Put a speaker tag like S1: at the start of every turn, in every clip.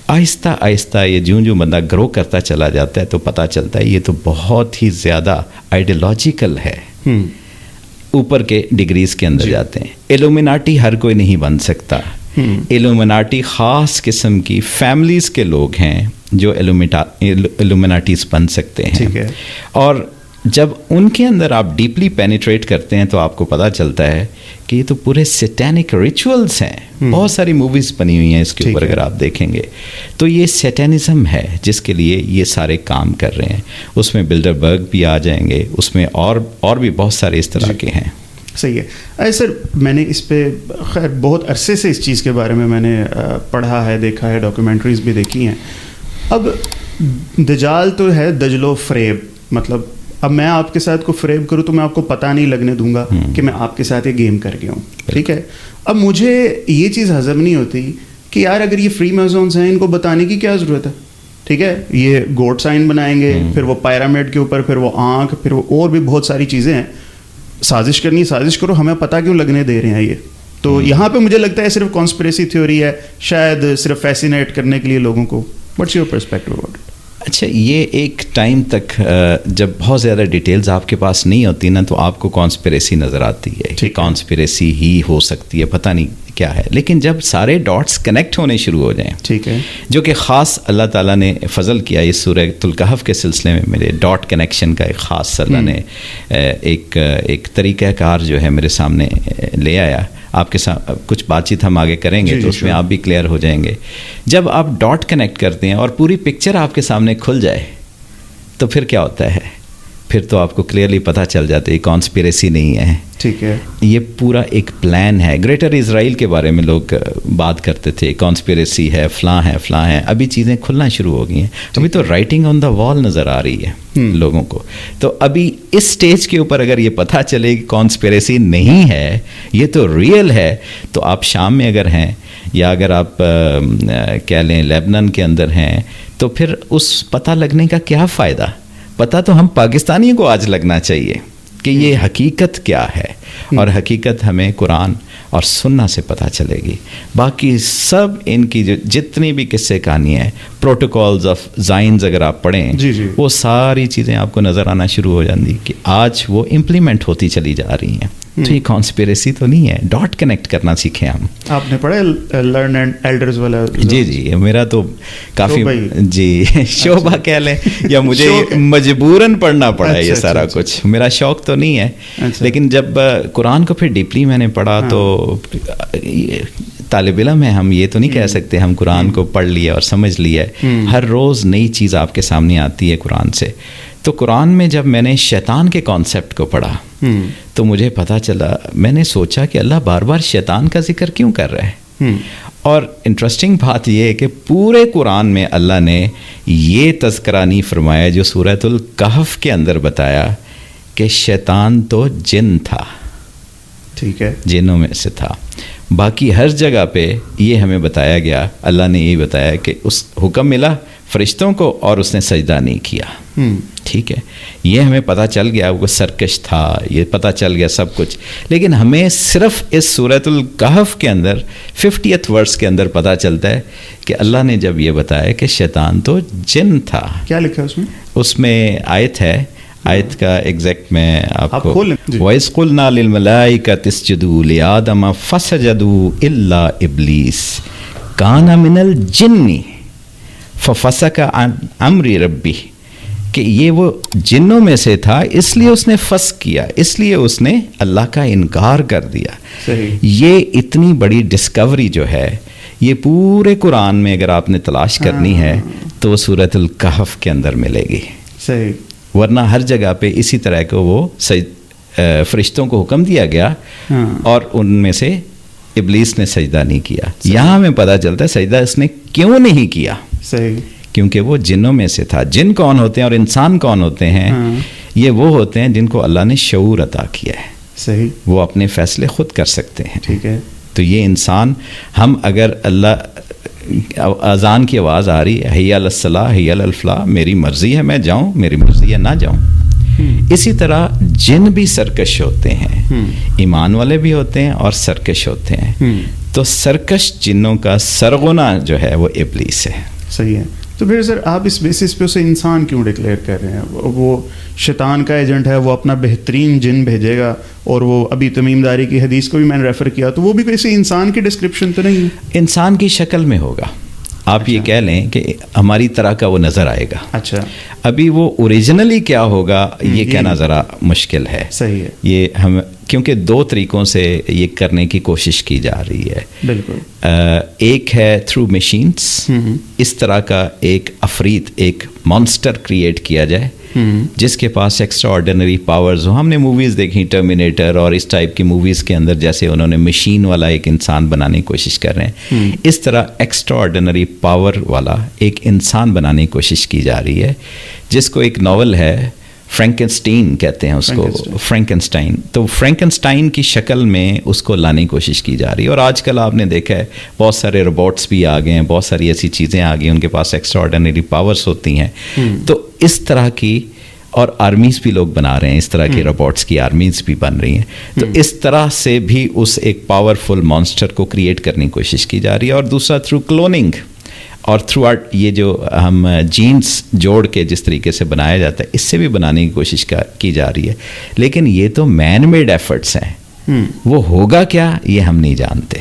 S1: آہستہ آہستہ یہ جوں بندہ گرو کرتا چلا جاتا ہے تو پتہ چلتا ہے یہ تو بہت ہی زیادہ آئیڈیالوجیکل ہے. اوپر کے ڈگریز کے اندر جاتے ہیں. ایلومیناٹی ہر کوئی نہیں بن سکتا. ایلومیناٹی خاص قسم کی فیملیز کے لوگ ہیں جو ایلومیناٹیز بن سکتے ہیں. اور جب ان کے اندر آپ ڈیپلی پینیٹریٹ کرتے ہیں تو آپ کو پتہ چلتا ہے کہ یہ تو پورے سیٹینک ریچولز ہیں. بہت ساری موویز بنی ہوئی ہیں اس کے اوپر اگر آپ دیکھیں گے تو یہ سیٹینزم ہے جس کے لیے یہ سارے کام کر رہے ہیں. اس میں بلڈربرگ بھی آ جائیں گے, اس میں اور بھی بہت سارے اس طرح کے ہیں.
S2: صحیح ہے سر. میں نے اس پہ خیر بہت عرصے سے اس چیز کے بارے میں نے پڑھا ہے, دیکھا ہے, ڈاکیومنٹریز بھی دیکھی ہیں. اب دجال تو ہے دجل و فریب, مطلب اب میں آپ کے ساتھ کو فریب کروں تو میں آپ کو پتہ نہیں لگنے دوں گا کہ میں آپ کے ساتھ یہ گیم کر گیا ہوں. ٹھیک ہے. اب مجھے یہ چیز ہضم نہیں ہوتی کہ یار اگر یہ فری میزونز ہیں ان کو بتانے کی کیا ضرورت ہے. ٹھیک ہے, یہ گوڈ سائن بنائیں گے, پھر وہ پیرامڈ کے اوپر, پھر وہ آنکھ, پھر وہ اور بھی بہت ساری چیزیں ہیں. سازش کرنی سازش کرو, ہمیں پتہ کیوں لگنے دے رہے ہیں یہ. تو یہاں پہ مجھے لگتا ہے صرف کانسپریسی تھیوری ہے, شاید صرف فیسینیٹ کرنے کے لیے لوگوں کو. What's your perspective about it?
S1: اچھا, یہ ایک ٹائم تک جب بہت زیادہ ڈیٹیلز آپ کے پاس نہیں ہوتی نا تو آپ کو کانسپریسی نظر آتی ہے کہ کانسپریسی ہی ہو سکتی ہے, پتہ نہیں کیا ہے. لیکن جب سارے ڈاٹس کنیکٹ ہونے شروع ہو جائیں,
S2: ٹھیک ہے,
S1: جو کہ خاص اللہ تعالیٰ نے فضل کیا اس سورہ الکہف کے سلسلے میں, میرے ڈاٹ کنیکشن کا ایک خاص اللہ نے ایک طریقہ کار جو ہے میرے سامنے لے آیا. آپ کے ساتھ کچھ بات چیت ہم آگے کریں گے تو اس میں آپ بھی کلیئر ہو جائیں گے. جب آپ ڈاٹ کنیکٹ کرتے ہیں اور پوری پکچر آپ کے سامنے کھل جائے تو پھر کیا ہوتا ہے, پھر تو آپ کو کلیئرلی پتہ چل جاتا ہے یہ کانسپریسی نہیں ہے.
S2: ٹھیک ہے,
S1: یہ پورا ایک پلان ہے. گریٹر اسرائیل کے بارے میں لوگ بات کرتے تھے, کانسپریسی ہے, فلاں ہے, فلاں ہے. ابھی چیزیں کھلنا شروع ہو گئی ہیں. ابھی تو رائٹنگ آن دا وال نظر آ رہی ہے لوگوں کو. تو ابھی اس سٹیج کے اوپر اگر یہ پتہ چلے کہ کانسپریسی نہیں ہے, یہ تو ریئل ہے, تو آپ شام میں اگر ہیں یا اگر آپ کہہ لیں لیبنان کے اندر ہیں تو پھر اس پتہ لگنے کا کیا فائدہ. پتہ تو ہم پاکستانیوں کو آج لگنا چاہیے کہ یہ حقیقت کیا ہے, اور حقیقت ہمیں قرآن اور سننا سے پتہ چلے گی. باقی سب ان کی جو جتنی بھی قصے کہانی ہیں, پروٹوکولز آف زائنز اگر آپ پڑھیں وہ ساری چیزیں آپ کو نظر آنا شروع ہو جاتی کہ آج وہ امپلیمنٹ ہوتی چلی جا رہی ہیں. تو یہ کانسپیریسی تو نہیں ہے, ڈاٹ کنیکٹ کرنا سیکھیں ہم.
S2: آپ نے پڑھا لرن اینڈ ایلڈرز والا؟
S1: جی میرا تو کافی شعبہ کہہ لیں یا مجھے مجبوراً پڑھنا پڑا ہے یہ سارا کچھ. میرا شوق تو نہیں ہے, لیکن جب قرآن کو پھر ڈیپلی میں نے پڑھا تو طالب علم ہے ہم, یہ تو نہیں کہہ سکتے ہم قرآن کو پڑھ لیا اور سمجھ لیا. ہر روز نئی چیز آپ کے سامنے آتی ہے قرآن سے. تو قرآن میں جب میں نے شیطان کے کانسیپٹ کو پڑھا تو مجھے پتہ چلا, میں نے سوچا کہ اللہ بار بار شیطان کا ذکر کیوں کر رہا ہے. اور انٹرسٹنگ بات یہ ہے کہ پورے قرآن میں اللہ نے یہ تذکرہ نہیں فرمایا جو سورۃ الکہف کے اندر بتایا کہ شیطان تو جن تھا. ٹھیک ہے, جنوں میں سے تھا. باقی ہر جگہ پہ یہ ہمیں بتایا گیا, اللہ نے یہ بتایا کہ اس حکم ملا فرشتوں کو اور اس نے سجدہ نہیں کیا. ٹھیک ہے, یہ ہمیں پتہ چل گیا وہ سرکش تھا, یہ پتہ چل گیا سب کچھ. لیکن ہمیں صرف اس سورۃ الکہف کے اندر 50th ورس کے اندر پتہ چلتا ہے کہ اللہ نے جب یہ بتایا کہ شیطان تو جن تھا. کیا لکھا ہے اس میں؟ اس میں آیت ہے, آیت کا ایگزیکٹ میں آپ کو, وَإِذْ قُلْنَا لِلْمَلَائِكَةِ اسْجُدُوا لِآدَمَ فَسَجَدُوا إِلَّا إِبْلِيسَ كَانَ مِنَ الْجِنِّ فَفَسَقَ عَنْ أَمْرِ رَبِّهِ, کہ یہ وہ جنوں میں سے تھا اس لیے اس نے فسق کیا, اس لیے اس نے اللہ کا انکار کر دیا. یہ اتنی بڑی ڈسکوری جو ہے یہ پورے قرآن میں اگر آپ نے تلاش کرنی ہے تو وہ سورۃ الکہف کے اندر ملے گی. صحیح, ورنہ ہر جگہ پہ اسی طرح کو وہ فرشتوں کو حکم دیا گیا اور ان میں سے ابلیس نے سجدہ نہیں کیا. یہاں ہمیں پتہ چلتا ہے سجدہ اس نے کیوں نہیں کیا. صحیح, کیونکہ وہ جنوں میں سے تھا. جن کون ہوتے ہیں اور انسان کون ہوتے ہیں؟ یہ وہ ہوتے ہیں جن کو اللہ نے شعور عطا کیا ہے. صحیح, وہ اپنے فیصلے خود کر سکتے ہیں. ٹھیک ہے, تو یہ انسان, ہم اگر اللہ اذان کی آواز آ رہی ہے حی علی الصلاۃ حی علی الفلاح, میری مرضی ہے میں جاؤں, میری مرضی ہے نہ جاؤں. اسی طرح جن بھی سرکش ہوتے ہیں, ایمان والے بھی ہوتے ہیں اور سرکش ہوتے ہیں. تو سرکش جنوں کا سرغنہ جو ہے وہ ابلیس ہے.
S2: صحیح ہے. تو پھر سر آپ اس بیسس پہ اسے انسان کیوں ڈکلیئر کر رہے ہیں؟ وہ شیطان کا ایجنٹ ہے, وہ اپنا بہترین جن بھیجے گا, اور وہ ابھی تمیم داری کی حدیث کو بھی میں نے ریفر کیا, تو وہ بھی کسی انسان کی ڈسکرپشن تو نہیں ہے؟
S1: انسان کی شکل میں ہوگا. آپ یہ کہہ لیں کہ ہماری طرح کا وہ نظر آئے گا.
S2: اچھا,
S1: ابھی وہ اوریجنلی کیا ہوگا یہ کہنا ذرا مشکل ہے.
S2: صحیح ہے.
S1: یہ ہم کیونکہ دو طریقوں سے یہ کرنے کی کوشش کی جا رہی ہے.
S2: بالکل.
S1: ایک ہے تھرو مشینس, اس طرح کا ایک عفریت, ایک مانسٹر کریٹ کیا جائے جس کے پاس ایکسٹرا آرڈینری پاورز ہوں. ہم نے موویز دیکھی ٹرمینیٹر اور اس ٹائپ کی موویز کے اندر, جیسے انہوں نے مشین والا ایک انسان بنانے کی کوشش کر رہے ہیں, اس طرح ایکسٹرا آرڈینری پاور والا ایک انسان بنانے کی کوشش کی جا رہی ہے, جس کو ایک ناول ہے فرینکنسٹین کہتے ہیں اس کو, فرینکنسٹائن. تو فرینکنسٹائن کی شکل میں اس کو لانے کی کوشش کی جا رہی ہے. اور آج کل آپ نے دیکھا ہے بہت سارے روبوٹس بھی آ گئے ہیں, بہت ساری ایسی چیزیں آ گئی ہیں, ان کے پاس ایکسٹرا آرڈینری پاورز ہوتی ہیں. تو اس طرح کی, اور آرمیز بھی لوگ بنا رہے ہیں, اس طرح کی روبوٹس کی آرمیز بھی بن رہی ہیں. تو اس طرح سے بھی اس ایک پاورفل مانسٹر کو کریٹ کرنے کی کوشش کی جا رہی ہے. اور دوسرا تھرو کلوننگ اور تھرو آرٹ, یہ جو ہم جینس جوڑ کے جس طریقے سے بنایا جاتا ہے, اس سے بھی بنانے کی کوشش کی جا رہی ہے. لیکن یہ تو مین میڈ ایفرٹس ہیں, وہ ہوگا کیا یہ ہم نہیں جانتے.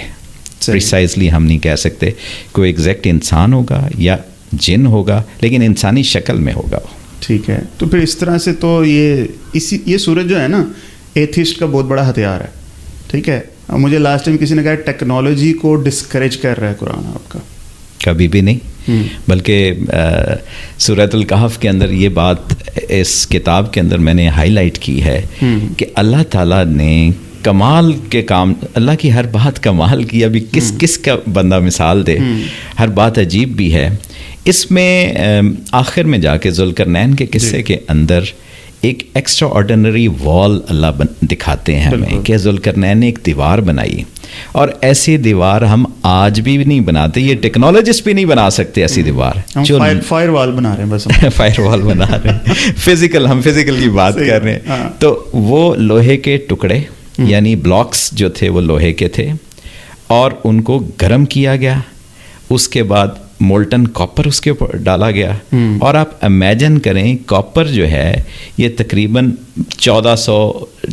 S1: پریسائزلی ہم نہیں کہہ سکتے کوئی ایگزیکٹ انسان ہوگا یا جن ہوگا, لیکن انسانی شکل میں ہوگا.
S2: ٹھیک ہے. تو پھر اس طرح سے تو یہ صورت جو ہے نا, ایتھسٹ کا بہت بڑا ہتھیار ہے. ٹھیک ہے. مجھے لاسٹ ٹائم کسی نے کہا ٹیکنالوجی کو ڈسکریج کر رہا ہے قرآن آپ کا.
S1: کبھی بھی نہیں, بلکہ سورۃ الکہف کے اندر یہ بات اس کتاب کے اندر میں نے ہائی لائٹ کی ہے کہ اللہ تعالیٰ نے کمال کے کام, اللہ کی ہر بات کمال کی. ابھی کس کا بندہ مثال دے, ہر بات عجیب بھی ہے. اس میں آخر میں جا کے ذوالقرنین کے قصے کے اندر ایک ایکسٹرا آرڈینری وال اللہ دکھاتے ہیں ہمیں کہ ذوالقرنین نے ایک دیوار بنائی, اور ایسی دیوار ہم آج بھی نہیں بناتے, یہ ٹیکنالوجسٹ بھی نہیں بنا سکتے ایسی دیوار.
S2: فائر وال بنا رہے ہیں, بس
S1: فائر وال بنا رہے ہیں, فزیکل, ہم فزیکل کی بات کر رہے ہیں. تو وہ لوہے کے ٹکڑے یعنی بلاکس جو تھے وہ لوہے کے تھے, اور ان کو گرم کیا گیا, اس کے بعد مولٹن کاپر اس کے اوپر ڈالا گیا. اور آپ امیجن کریں کاپر جو ہے یہ تقریباً 1400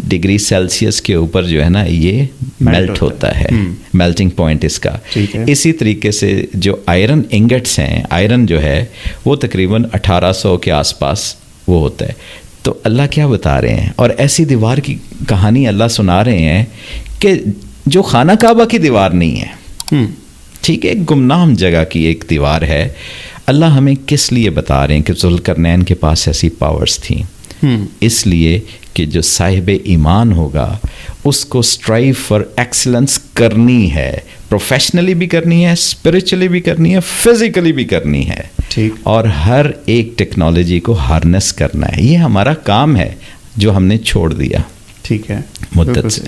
S1: ڈگری سیلسیس کے اوپر جو ہے نا یہ میلٹ ہوتا ہے, میلٹنگ پوائنٹ اس کا. اسی طریقے سے جو آئرن انگٹس ہیں, آئرن جو ہے وہ تقریباً 1800 کے آس پاس وہ ہوتا ہے. تو اللہ کیا بتا رہے ہیں, اور ایسی دیوار کی کہانی اللہ سنا رہے ہیں کہ جو خانہ کعبہ کی دیوار نہیں ہے, ٹھیک ہے, ایک گمنام جگہ کی ایک دیوار ہے. اللہ ہمیں کس لیے بتا رہے ہیں کہ ذوالقرنین کے پاس ایسی پاورز تھیں؟ اس لیے کہ جو صاحب ایمان ہوگا اس کو اسٹرائیو فار ایکسلنس کرنی ہے, پروفیشنلی بھی کرنی ہے, اسپرچولی بھی کرنی ہے, فزیکلی بھی کرنی ہے, اور ہر ایک ٹیکنالوجی کو ہارنس کرنا ہے. یہ ہمارا کام ہے جو ہم نے چھوڑ دیا
S2: ٹھیک ہے
S1: مدت سے.